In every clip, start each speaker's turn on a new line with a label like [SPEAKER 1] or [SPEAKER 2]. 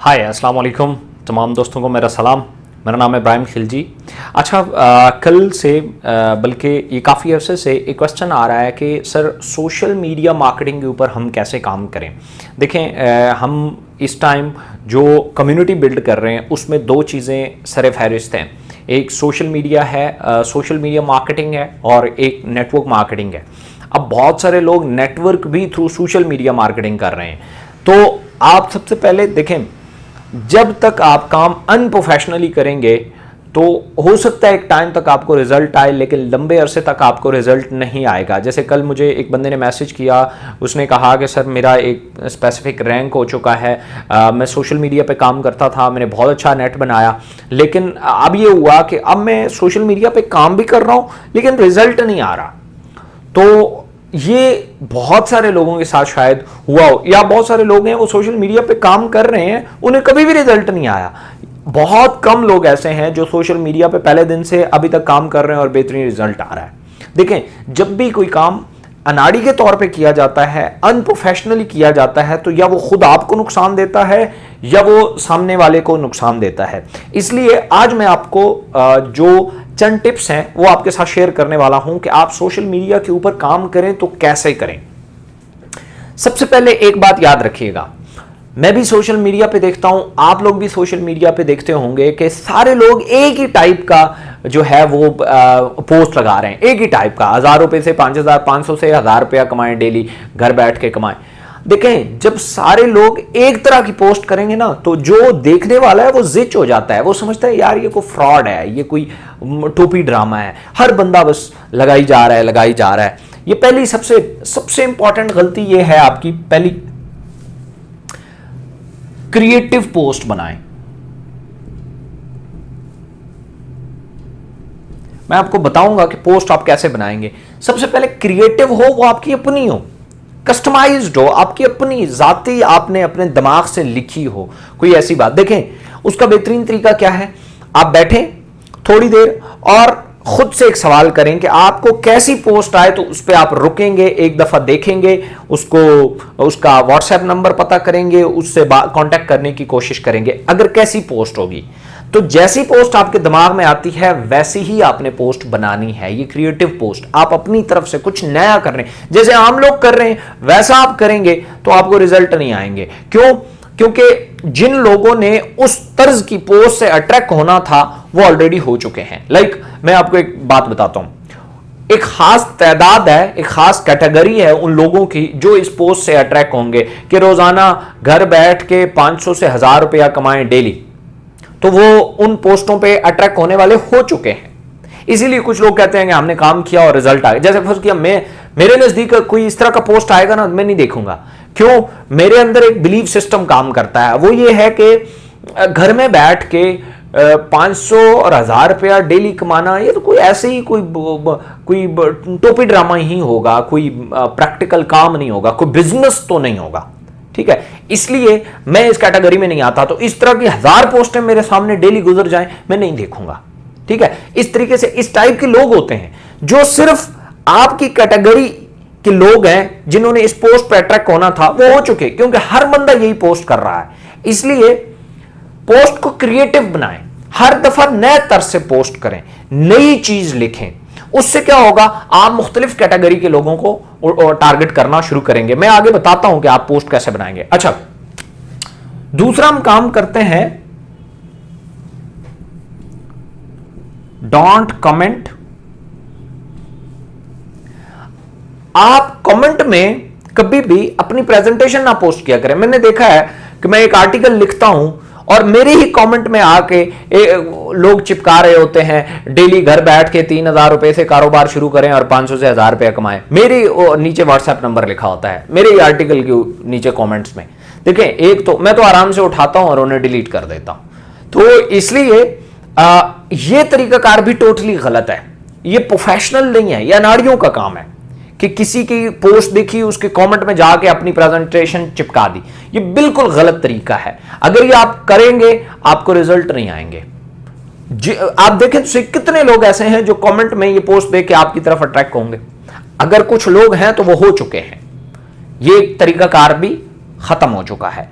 [SPEAKER 1] हाय अस्सलाम वालेकुम तमाम दोस्तों को मेरा सलाम। मेरा नाम है इब्राहिम खिलजी। अच्छा, कल से बल्कि ये काफ़ी अरसे से एक क्वेश्चन आ रहा है कि सर सोशल मीडिया मार्केटिंग के ऊपर हम कैसे काम करें। देखें, हम इस टाइम जो कम्युनिटी बिल्ड कर रहे हैं उसमें दो चीज़ें सर फहरिस्त हैं। एक सोशल मीडिया है, सोशल मीडिया मार्केटिंग है, और एक नेटवर्क मार्केटिंग है। अब बहुत सारे लोग नेटवर्क भी थ्रू सोशल मीडिया मार्केटिंग कर रहे हैं। तो आप सबसे पहले देखें, जब तक आप काम अनप्रोफेशनली करेंगे तो हो सकता है एक टाइम तक आपको रिजल्ट आए, लेकिन लंबे अरसे तक आपको रिजल्ट नहीं आएगा। जैसे कल मुझे एक बंदे ने मैसेज किया, उसने कहा कि सर मेरा एक स्पेसिफिक रैंक हो चुका है, मैं सोशल मीडिया पे काम करता था, मैंने बहुत अच्छा नेट बनाया, लेकिन अब ये हुआ कि अब मैं सोशल मीडिया पे काम भी कर रहा हूँ लेकिन रिजल्ट नहीं आ रहा। तो ये बहुत सारे लोगों के साथ शायद हुआ हो, या बहुत सारे लोग हैं वो सोशल मीडिया पे काम कर रहे हैं, उन्हें कभी भी रिजल्ट नहीं आया। बहुत कम लोग ऐसे हैं जो सोशल मीडिया पे पहले दिन से अभी तक काम कर रहे हैं और बेहतरीन रिजल्ट आ रहा है। देखें, जब भी कोई काम अनाड़ी के तौर पे किया जाता है, अनप्रोफेशनली किया जाता है, तो या वो खुद आपको नुकसान देता है या वो सामने वाले को नुकसान देता है। इसलिए आज मैं आपको जो चंद टिप्स हैं वो आपके साथ शेयर करने वाला हूं कि आप सोशल मीडिया के ऊपर काम करें तो कैसे करें। सबसे पहले एक बात याद रखिएगा, मैं भी सोशल मीडिया पे देखता हूं, आप लोग भी सोशल मीडिया पे देखते होंगे कि सारे लोग एक ही टाइप का जो है वो पोस्ट लगा रहे हैं, एक ही टाइप का। 1000 रुपए से 5000, 500 से 1000 रुपया कमाएं, डेली घर बैठ के कमाएं। देखें, जब सारे लोग एक तरह की पोस्ट करेंगे ना, तो जो देखने वाला है वो जिच हो जाता है, वो समझता है यार ये कोई फ्रॉड है, ये कोई टोपी ड्रामा है, हर बंदा बस लगाई जा रहा है, लगाई जा रहा है। ये पहली सबसे इंपॉर्टेंट गलती ये है आपकी। पहली, क्रिएटिव पोस्ट बनाएं। मैं आपको बताऊंगा कि पोस्ट आप कैसे बनाएंगे। सबसे पहले क्रिएटिव हो, वो आपकी अपनी हो, कस्टमाइज्ड हो, आपकी अपनी जाती, आपने अपने दिमाग से लिखी हो कोई ऐसी बात। देखें, उसका बेहतरीन तरीका क्या है, आप बैठें थोड़ी देर और खुद से एक सवाल करें कि आपको कैसी पोस्ट आए, तो उस पर आप रुकेंगे, एक दफा देखेंगे उसको, उसका व्हाट्सएप नंबर पता करेंगे, उससे कांटेक्ट करने की कोशिश करेंगे। अगर कैसी पोस्ट होगी, तो जैसी पोस्ट आपके दिमाग में आती है वैसी ही आपने पोस्ट बनानी है। ये क्रिएटिव पोस्ट, आप अपनी तरफ से कुछ नया कर रहे हैं, जैसे आम लोग कर रहे हैं वैसा आप करेंगे तो आपको रिजल्ट नहीं आएंगे। क्यों? क्योंकि जिन लोगों ने उस तर्ज की पोस्ट से अट्रैक्ट होना था वो ऑलरेडी हो चुके हैं। मैं आपको एक बात बताता हूं, एक खास तादाद है, एक खास कैटेगरी है उन लोगों की जो इस पोस्ट से अट्रैक्ट होंगे कि रोजाना घर बैठ के 500 से 1000 रुपया कमाएं डेली, तो वो उन पोस्टों पे अट्रैक्ट होने वाले हो चुके हैं। इसीलिए कुछ लोग कहते हैं कि हमने काम किया और रिजल्ट आ गया। जैसे फर्ज किया, मेरे नजदीक कोई इस तरह का पोस्ट आएगा ना, मैं नहीं देखूंगा। क्यों? मेरे अंदर एक बिलीफ सिस्टम काम करता है, वो ये है कि घर में बैठ के 500 और 1000 रुपया डेली कमाना, ये तो कोई ऐसे ही कोई टोपी ड्रामा ही होगा, कोई प्रैक्टिकल काम नहीं होगा, कोई बिजनेस तो नहीं होगा। ठीक है, इसलिए मैं इस कैटेगरी में नहीं आता। तो इस तरह की 1000 पोस्टें मेरे सामने डेली गुजर जाएं, मैं नहीं देखूंगा। ठीक है, इस तरीके से इस टाइप के लोग होते हैं जो सिर्फ आपकी कैटेगरी के लोग हैं, जिन्होंने इस पोस्ट पर अट्रैक्ट होना था वो हो चुके, क्योंकि हर बंदा यही पोस्ट कर रहा है। इसलिए पोस्ट को क्रिएटिव बनाएं, हर दफा नए तर्ज से पोस्ट करें, नई चीज लिखें। उससे क्या होगा, आप मुख्तलिफ कैटेगरी के लोगों को टारगेट करना शुरू करेंगे। मैं आगे बताता हूं कि आप पोस्ट कैसे बनाएंगे। अच्छा, दूसरा हम काम करते हैं, डोंट कमेंट। आप कमेंट में कभी भी अपनी प्रेजेंटेशन ना पोस्ट किया करें। मैंने देखा है कि मैं एक आर्टिकल लिखता हूं और मेरे ही कमेंट में आके लोग चिपका रहे होते हैं, डेली घर बैठ के 3000 रुपए से कारोबार शुरू करें और 500 से 1000 रुपया कमाएं। मेरे नीचे व्हाट्सएप नंबर लिखा होता है, मेरे ही आर्टिकल के नीचे कमेंट्स में। देखें, एक तो मैं तो आराम से उठाता हूं और उन्हें डिलीट कर देता हूं। तो इसलिए यह तरीकाकार भी टोटली गलत है, यह प्रोफेशनल नहीं है, यह अनाड़ियों का काम है कि किसी की पोस्ट देखी, उसके कमेंट में जाके अपनी प्रेजेंटेशन चिपका दी। ये बिल्कुल गलत तरीका है। अगर ये आप करेंगे आपको रिजल्ट नहीं आएंगे। आप देखें तो कितने लोग ऐसे हैं जो कमेंट में ये पोस्ट देख के आपकी तरफ अट्रैक्ट होंगे। अगर कुछ लोग हैं तो वो हो चुके हैं, ये तरीकाकार भी खत्म हो चुका है।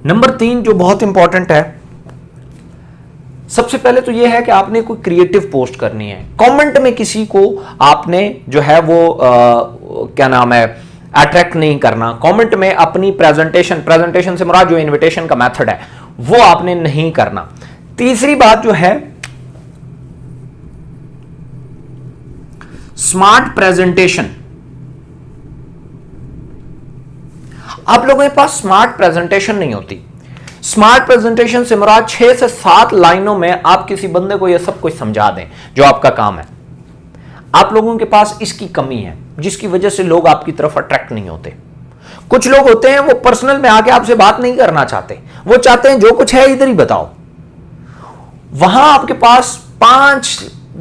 [SPEAKER 1] नंबर 3 जो बहुत इंपॉर्टेंट है, सबसे पहले तो यह है कि आपने कोई क्रिएटिव पोस्ट करनी है। कमेंट में किसी को आपने जो है वो क्या नाम है, अट्रैक्ट नहीं करना। कमेंट में अपनी प्रेजेंटेशन से मुराद जो इनविटेशन का मेथड है वो आपने नहीं करना। तीसरी बात जो है, स्मार्ट प्रेजेंटेशन। आप लोगों के पास स्मार्ट प्रेजेंटेशन नहीं होती। स्मार्ट प्रेजेंटेशन से मुराद 6 से 7 लाइनों में आप किसी बंदे को यह सब कुछ समझा दें जो आपका काम है। आप लोगों के पास इसकी कमी है, जिसकी वजह से लोग आपकी तरफ अट्रैक्ट नहीं होते। कुछ लोग होते हैं वो पर्सनल में आके आपसे बात नहीं करना चाहते, वो चाहते हैं जो कुछ है इधर ही बताओ। वहां आपके पास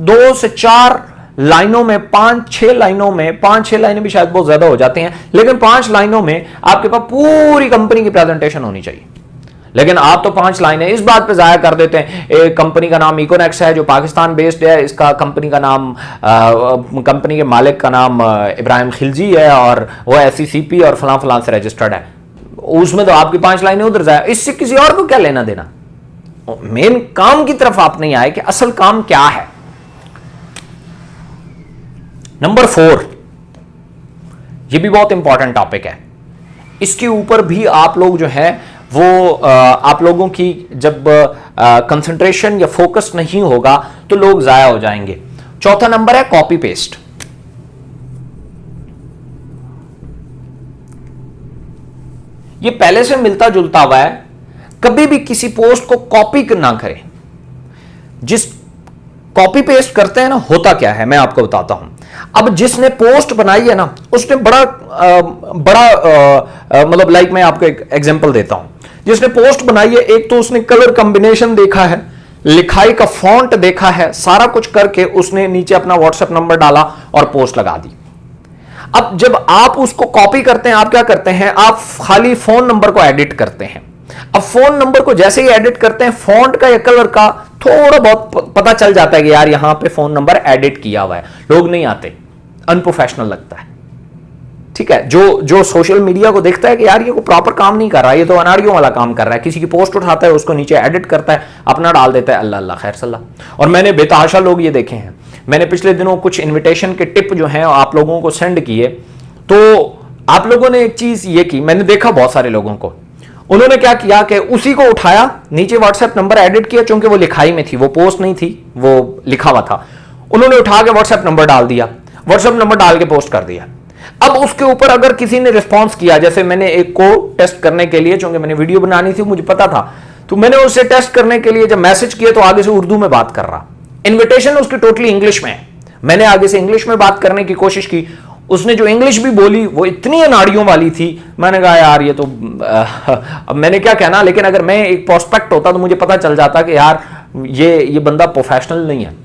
[SPEAKER 1] 2 से 4 लाइनों में, 5-6 लाइनों में, 5-6 लाइनें भी शायद बहुत ज्यादा हो जाती हैं, लेकिन 5 लाइनों में आपके पास पूरी कंपनी की प्रेजेंटेशन होनी चाहिए। लेकिन आप तो 5 लाइनें इस बात पे जाया कर देते हैं, एक कंपनी का नाम इकोनेक्स है जो पाकिस्तान बेस्ड है, इसका कंपनी का नाम कंपनी के मालिक का नाम इब्राहिम खिलजी है और वो SECP और फलां फलां से रजिस्टर्ड है। उसमें तो आपकी 5 लाइनें उधर जाए, इससे किसी और को क्या लेना देना। मेन काम की तरफ आप नहीं आए कि असल काम क्या है। नंबर 4, यह भी बहुत इंपॉर्टेंट टॉपिक है। इसके ऊपर भी आप लोग जो है वो आप लोगों की जब कंसंट्रेशन या फोकस नहीं होगा तो लोग जाया हो जाएंगे। चौथा नंबर है कॉपी पेस्ट। ये पहले से मिलता जुलता हुआ है। कभी भी किसी पोस्ट को कॉपी ना करें। जिस कॉपी पेस्ट करते हैं ना, होता क्या है मैं आपको बताता हूं। अब जिसने पोस्ट बनाई है ना, उसने बड़ा मतलब लाइक मैं आपको एक एग्जांपल देता हूं। जिसने पोस्ट बनाई है, एक तो उसने कलर कॉम्बिनेशन देखा है, लिखाई का फॉन्ट देखा है, सारा कुछ करके उसने नीचे अपना व्हाट्सएप नंबर डाला और पोस्ट लगा दी। अब जब आप उसको कॉपी करते हैं, आप क्या करते हैं, आप खाली फोन नंबर को एडिट करते हैं। अब फोन नंबर को जैसे ही एडिट करते हैं, फॉन्ट का या कलर का थोड़ा बहुत पता चल जाता है कि यार यहां पे फोन नंबर एडिट किया हुआ है। लोग नहीं आते, अनप्रोफेशनल लगता है। ठीक है, जो सोशल मीडिया को देखता है कि यार ये को प्रॉपर काम नहीं कर रहा, ये तो अनाड़ियों वाला काम कर रहा है, किसी की पोस्ट उठाता है, उसको नीचे एडिट करता है, अपना डाल देता है, अल्लाह अल्लाह खैर सल्लाह। और मैंने बेतहाशा लोग ये देखे हैं। मैंने पिछले दिनों कुछ इन्विटेशन के टिप जो हैं आप लोगों को सेंड किए, तो आप लोगों ने एक चीज ये की, मैंने देखा बहुत सारे लोगों को, उन्होंने क्या किया कि उसी को उठाया, नीचे व्हाट्सएप नंबर एडिट किया, चूंकि वो लिखाई में थी, वो पोस्ट नहीं थी, वो लिखा हुआ था, उन्होंने उठा के व्हाट्सएप नंबर डाल दिया, व्हाट्सएप नंबर डाल के पोस्ट कर दिया। अब उसके ऊपर अगर किसी ने रिस्पॉन्स किया, जैसे मैंने एक को टेस्ट करने के लिए, चूंकि मैंने वीडियो बनानी थी, मुझे पता था, तो मैंने उससे टेस्ट करने के लिए जब मैसेज किया तो आगे से उर्दू में बात कर रहा, इन्विटेशन उसकी टोटली इंग्लिश में है। मैंने आगे से इंग्लिश में बात करने की कोशिश की, उसने जो इंग्लिश भी बोली वो इतनी अनाड़ियों वाली थी, मैंने कहा यार ये तो अब मैंने क्या कहना, लेकिन अगर मैं एक प्रोस्पेक्ट होता तो मुझे पता चल जाता कि यार ये बंदा प्रोफेशनल नहीं है।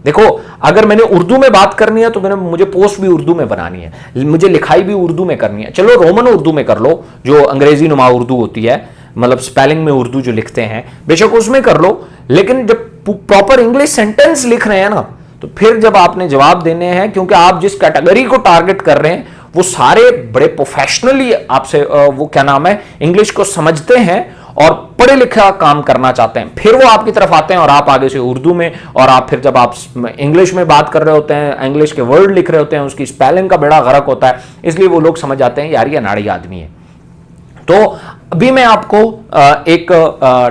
[SPEAKER 1] देखो, अगर मैंने उर्दू में बात करनी है तो मुझे पोस्ट भी उर्दू में बनानी है, मुझे लिखाई भी उर्दू में करनी है। चलो रोमन उर्दू में कर लो, जो अंग्रेजी नुमा उर्दू होती है, मतलब स्पेलिंग में उर्दू जो लिखते हैं, बेशक उसमें कर लो, लेकिन जब प्रॉपर इंग्लिश सेंटेंस लिख रहे हैं ना, तो फिर जब आपने जवाब देने हैं, क्योंकि आप जिस कैटेगरी को टारगेट कर रहे हैं वो सारे बड़े प्रोफेशनली आपसे वो क्या नाम है, इंग्लिश को समझते हैं और पढ़े लिखा काम करना चाहते हैं, फिर वो आपकी तरफ आते हैं और आप आगे से उर्दू में, और आप फिर जब आप इंग्लिश में बात कर रहे होते हैं, इंग्लिश के वर्ड लिख रहे होते हैं, उसकी स्पेलिंग का बड़ा गरक होता है, इसलिए वो लोग समझ जाते हैं यार ये अनाड़ी आदमी है। तो अभी मैं आपको एक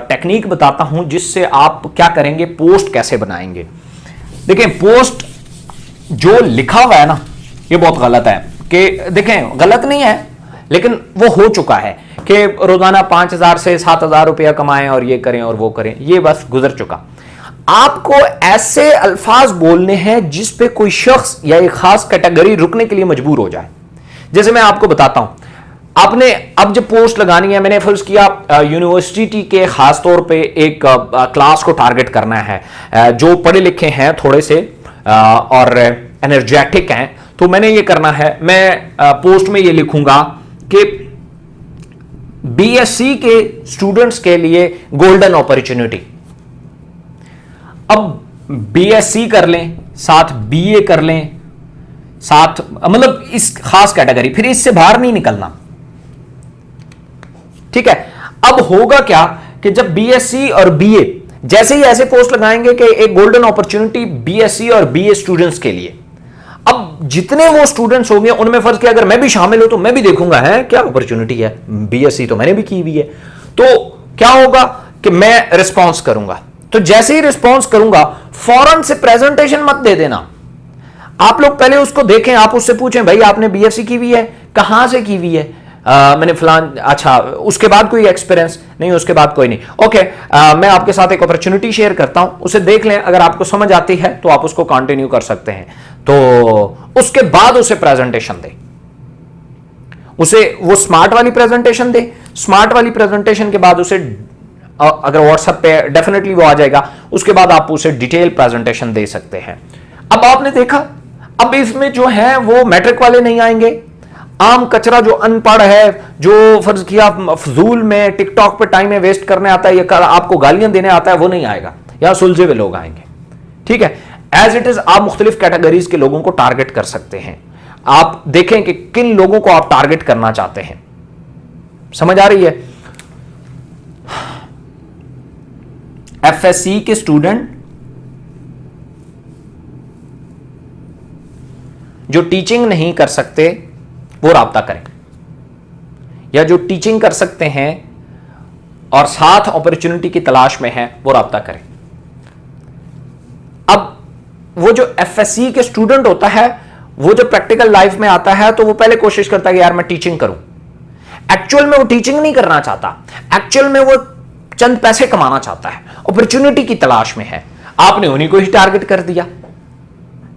[SPEAKER 1] टेक्निक बताता हूं जिससे आप क्या करेंगे, पोस्ट कैसे बनाएंगे। देखें, पोस्ट जो लिखा हुआ है ना, ये बहुत गलत है। कि देखें, गलत नहीं है, लेकिन वो हो चुका है कि रोजाना 5,000 से 7,000 रुपया कमाएं और ये करें और वो करें, ये बस गुजर चुका। आपको ऐसे अल्फाज बोलने हैं जिस पे कोई शख्स या एक खास कैटेगरी रुकने के लिए मजबूर हो जाए। जैसे मैं आपको बताता हूं, आपने अब जब पोस्ट लगानी है, मैंने फर्ज किया यूनिवर्सिटी के खास तौर पे एक क्लास को टारगेट करना है, जो पढ़े लिखे हैं थोड़े से और एनर्जेटिक हैं, तो मैंने ये करना है, मैं पोस्ट में ये लिखूंगा कि BSc के स्टूडेंट्स के लिए गोल्डन अपॉर्चुनिटी। अब BSc कर लें, साथ BA कर लें, साथ मतलब इस खास कैटेगरी, फिर इससे बाहर नहीं निकलना। ठीक है, अब होगा क्या कि जब बीएससी और बीए जैसे ही ऐसे पोस्ट लगाएंगे कि एक गोल्डन अपॉर्चुनिटी बीएससी और बीए स्टूडेंट्स के लिए, अब जितने वो स्टूडेंट्स होंगे उनमें फर्ज किया अगर मैं भी शामिल हूं तो मैं भी देखूंगा है क्या अपॉर्चुनिटी है, बीएससी तो मैंने भी की हुई है, तो क्या होगा कि मैं रिस्पॉन्स करूंगा। तो जैसे ही रिस्पॉन्स करूंगा फौरन से प्रेजेंटेशन मत दे देना, आप लोग पहले उसको देखें, आप उससे पूछें भाई आपने बीएससी की हुई है, कहां से की हुई है, मैंने फलान, अच्छा उसके बाद कोई एक्सपीरियंस नहीं, उसके बाद कोई नहीं, ओके मैं आपके साथ एक अपॉर्चुनिटी शेयर करता हूं, उसे देख लें, अगर आपको समझ आती है तो आप उसको कंटिन्यू कर सकते हैं। तो उसके बाद उसे प्रेजेंटेशन दे, उसे वो स्मार्ट वाली प्रेजेंटेशन दे, स्मार्ट वाली प्रेजेंटेशन के बाद उसे अगर व्हाट्सएप पे डेफिनेटली वो आ जाएगा, उसके बाद आप उसे डिटेल प्रेजेंटेशन दे सकते हैं। अब आपने देखा, अब इसमें जो है वो मैट्रिक वाले नहीं आएंगे, आम कचरा जो अनपढ़ है, जो फर्ज किया फजूल में टिकटॉक पे टाइम में वेस्ट करने आता है या आपको गालियां देने आता है, वो नहीं आएगा, या सुलझे हुए लोग आएंगे। ठीक है, एज इट इज आप मुख्तलिफ कैटेगरीज के लोगों को टारगेट कर सकते हैं। आप देखें कि किन लोगों को आप टारगेट करना चाहते हैं। समझ आ रही है? एफएससी के स्टूडेंट जो टीचिंग नहीं कर सकते वो राब्ता करें, या जो टीचिंग कर सकते हैं और साथ अपॉर्चुनिटी की तलाश में है वो राब्ता करें। अब वो जो एफएससी के स्टूडेंट होता है, वो जो प्रैक्टिकल लाइफ में आता है तो वो पहले कोशिश करता है कि यार मैं टीचिंग करूं। एक्चुअल में वो टीचिंग नहीं करना चाहता, एक्चुअल में वो चंद पैसे कमाना चाहता है, अपॉर्चुनिटी की तलाश में है। आपने उन्हीं को ही टारगेट कर दिया।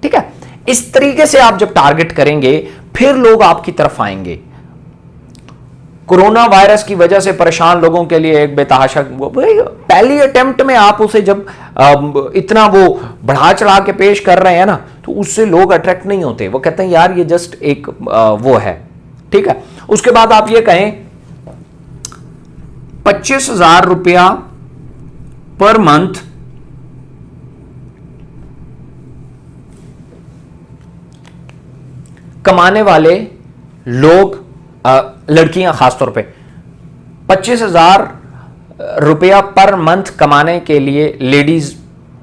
[SPEAKER 1] ठीक है, इस तरीके से आप जब टारगेट करेंगे फिर लोग आपकी तरफ आएंगे। कोरोना वायरस की वजह से परेशान लोगों के लिए एक बेतहाशा, पहली अटेम्प्ट में आप उसे जब इतना वो बढ़ा चढ़ा के पेश कर रहे हैं ना, तो उससे लोग अट्रैक्ट नहीं होते, वो कहते हैं यार ये जस्ट एक वो है। ठीक है, उसके बाद आप ये कहें 25,000 रुपया पर मंथ कमाने वाले लोग, लड़कियां खासतौर पे 25,000 रुपया पर मंथ कमाने के लिए लेडीज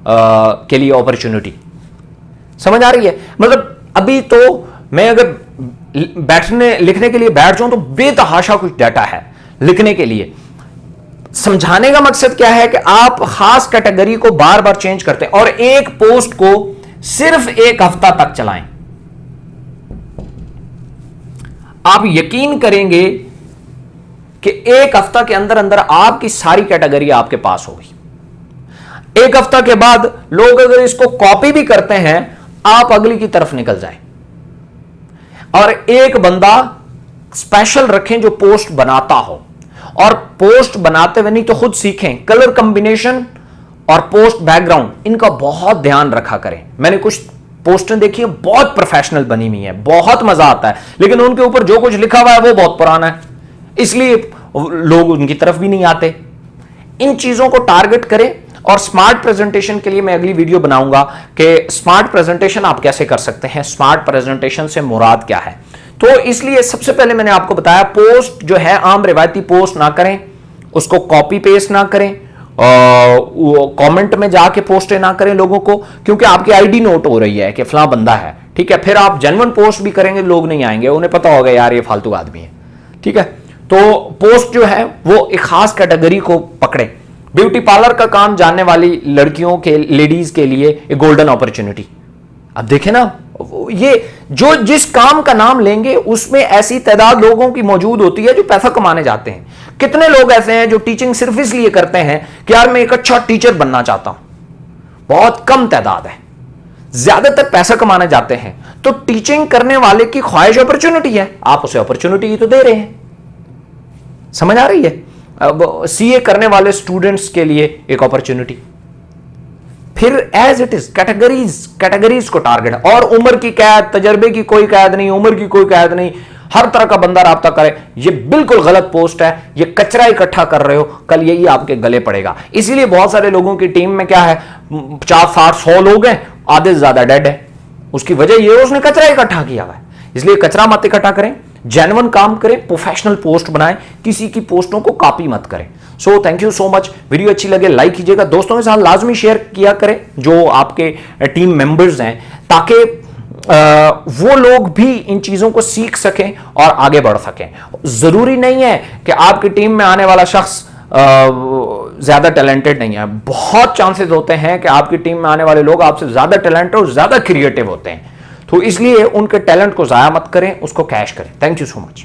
[SPEAKER 1] के लिए अपॉर्चुनिटी। समझ आ रही है? मतलब अभी तो मैं अगर बैठने लिखने के लिए बैठ जाऊं तो बेतहाशा कुछ डाटा है लिखने के लिए। समझाने का मकसद क्या है कि आप खास कैटेगरी को बार बार चेंज करते हैं और एक पोस्ट को सिर्फ एक हफ्ता तक चलाएं। आप यकीन करेंगे कि एक हफ्ता के अंदर अंदर आपकी सारी कैटेगरी आपके पास होगी। एक हफ्ता के बाद लोग अगर इसको कॉपी भी करते हैं, आप अगली की तरफ निकल जाएं। और एक बंदा स्पेशल रखें जो पोस्ट बनाता हो, और पोस्ट बनाते हुए नहीं तो खुद सीखें। कलर कॉम्बिनेशन और पोस्ट बैकग्राउंड इनका बहुत ध्यान रखा करें। मैंने कुछ पोस्टें देखी है, बहुत प्रोफेशनल बनी हुई है, बहुत मजा आता है, लेकिन उनके ऊपर जो कुछ लिखा हुआ है वो बहुत पुराना है, इसलिए लोग उनकी तरफ भी नहीं आते। इन चीजों को टारगेट करें। और स्मार्ट प्रेजेंटेशन के लिए मैं अगली वीडियो बनाऊंगा कि स्मार्ट प्रेजेंटेशन आप कैसे कर सकते हैं, स्मार्ट प्रेजेंटेशन से मुराद क्या है। तो इसलिए सबसे पहले मैंने आपको बताया, पोस्ट जो है आम रिवायती पोस्ट ना करें, उसको कॉपी पेस्ट ना करें, कमेंट में जाके पोस्टें ना करें लोगों को, क्योंकि आपकी आईडी नोट हो रही है कि फला बंदा है। ठीक है, फिर आप जेन्युइन पोस्ट भी करेंगे, लोग नहीं आएंगे, उन्हें पता होगा यार ये फालतू आदमी है। ठीक है, तो पोस्ट जो है वो एक खास कैटेगरी को पकड़े। ब्यूटी पार्लर का काम जानने वाली लड़कियों के, लेडीज के लिए एक गोल्डन अपॉर्चुनिटी। अब देखें ना, ये जो जिस काम का नाम लेंगे उसमें ऐसी तादाद लोगों की मौजूद होती है जो पैसा कमाने जाते हैं। कितने लोग ऐसे हैं जो टीचिंग सिर्फ इसलिए करते हैं कि यार मैं एक अच्छा टीचर बनना चाहता हूं, बहुत कम तादाद है, ज्यादातर पैसा कमाने जाते हैं। तो टीचिंग करने वाले की ख्वाहिश अपॉर्चुनिटी है, आप उसे अपॉर्चुनिटी तो दे रहे हैं। समझ आ रही है? अब सीए करने वाले स्टूडेंट्स के लिए एक अपॉर्चुनिटी। फिर एज इट इज कैटेगरीज को टारगेट, और उम्र की कैद, तजर्बे की कोई कैद नहीं, उम्र की कोई कैद नहीं, हर तरह का बंदा राब्ता करे। ये बिल्कुल गलत पोस्ट है, ये कचरा इकट्ठा कर रहे हो, कल यही आपके गले पड़ेगा। इसीलिए बहुत सारे लोगों की टीम में क्या है, 50, 60, 100 लोग हैं, आधे से ज्यादा डेड है। उसकी वजह ये उसने कचरा इकट्ठा किया हुआ है। इसलिए कचरा मत इकट्ठा करें, जेन्युइन काम करें, प्रोफेशनल पोस्ट बनाएं, किसी की पोस्टों को कॉपी मत करें। So thank you so much. Video अच्छी लगे लाइक कीजिएगा, दोस्तों के साथ लाजमी शेयर किया करें जो आपके टीम मेंबर्स हैं, ताकि वो लोग भी इन चीजों को सीख सकें और आगे बढ़ सकें। जरूरी नहीं है कि आपकी टीम में आने वाला शख्स ज्यादा टैलेंटेड नहीं है, बहुत चांसेस होते हैं कि आपकी टीम में आने वाले लोग आपसे ज्यादा टैलेंटेड और ज्यादा क्रिएटिव होते हैं। तो इसलिए उनके टैलेंट को जाया मत करें, उसको कैश करें। Thank you so much.